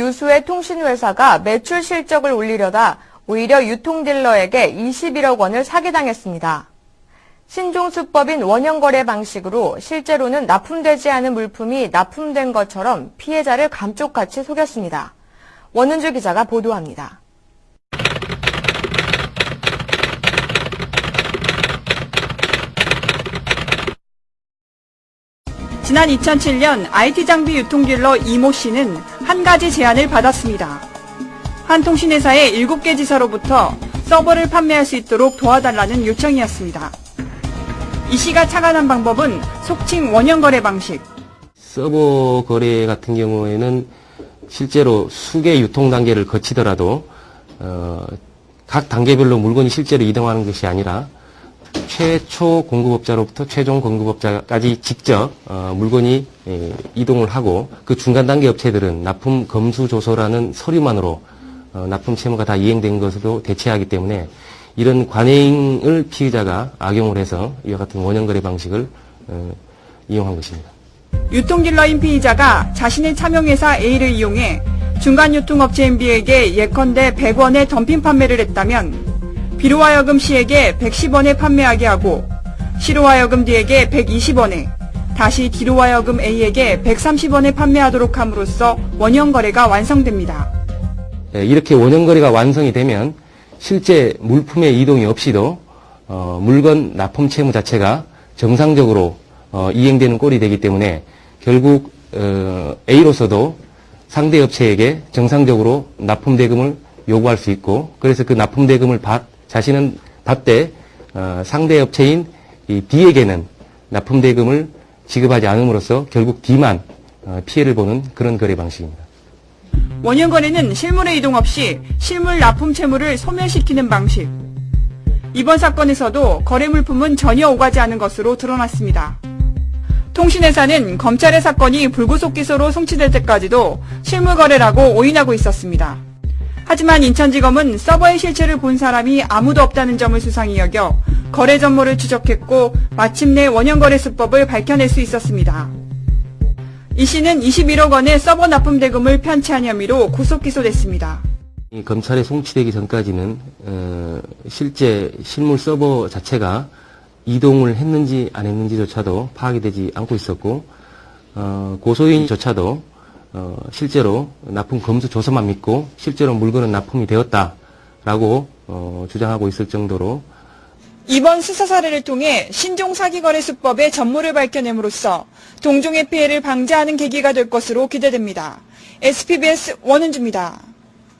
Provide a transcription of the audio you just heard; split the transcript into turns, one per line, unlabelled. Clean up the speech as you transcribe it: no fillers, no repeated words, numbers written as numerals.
유수의 통신회사가 매출 실적을 올리려다 오히려 유통딜러에게 21억 원을 사기당했습니다. 신종수법인 원형거래 방식으로 실제로는 납품되지 않은 물품이 납품된 것처럼 피해자를 감쪽같이 속였습니다. 원은주 기자가 보도합니다.
지난 2007년 IT 장비 유통딜러 이모 씨는 한 가지 제안을 받았습니다. 한 통신회사의 7개 지사로부터 서버를 판매할 수 있도록 도와달라는 요청이었습니다. 이 씨가 착안한 방법은 속칭 원형거래 방식.
서버 거래 같은 경우에는 실제로 수개 유통 단계를 거치더라도 각 단계별로 물건이 실제로 이동하는 것이 아니라 최초 공급업자로부터 최종 공급업자까지 직접 물건이 이동을 하고 그 중간 단계 업체들은 납품 검수조서라는 서류만으로 납품 채무가 다 이행된 것으로 대체하기 때문에 이런 관행을 피해자가 악용을 해서 이와 같은 원형거래 방식을 이용한 것입니다.
유통딜러인 피의자가 자신의 차명회사 A를 이용해 중간유통업체 MB에게 예컨대 100원에 덤핑 판매를 했다면 B로 하여금 C에게 110원에 판매하게 하고 C로 하여금 D에게 120원에 다시 D로 하여금 A에게 130원에 판매하도록 함으로써 원형거래가 완성됩니다.
이렇게 원형거래가 완성이 되면 실제 물품의 이동이 없이도 물건 납품 채무 자체가 정상적으로 이행되는 꼴이 되기 때문에 결국 A로서도 상대 업체에게 정상적으로 납품 대금을 요구할 수 있고 그래서 그 납품 대금을 자신은 받되 상대 업체인 이 D에게는 납품 대금을 지급하지 않음으로써 결국 D만 피해를 보는 그런 거래 방식입니다.
원형거래는 실물의 이동 없이 실물 납품 채무를 소멸시키는 방식. 이번 사건에서도 거래 물품은 전혀 오가지 않은 것으로 드러났습니다. 통신회사는 검찰의 사건이 불구속 기소로 송치될 때까지도 실물 거래라고 오인하고 있었습니다. 하지만 인천지검은 서버의 실체를 본 사람이 아무도 없다는 점을 수상히 여겨 거래 전모를 추적했고 마침내 원형거래 수법을 밝혀낼 수 있었습니다. 이 씨는 21억 원의 서버 납품 대금을 편취한 혐의로 구속 기소됐습니다.
검찰에 송치되기 전까지는 실제 실물 서버 자체가 이동을 했는지 안 했는지조차도 파악이 되지 않고 있었고 고소인조차도 실제로 납품 검수 조서만 믿고 실제로 물건은 납품이 되었다라고 주장하고 있을 정도로
이번 수사 사례를 통해 신종 사기거래 수법의 전모를 밝혀냄으로써 동종의 피해를 방지하는 계기가 될 것으로 기대됩니다. SPBS 원은주입니다.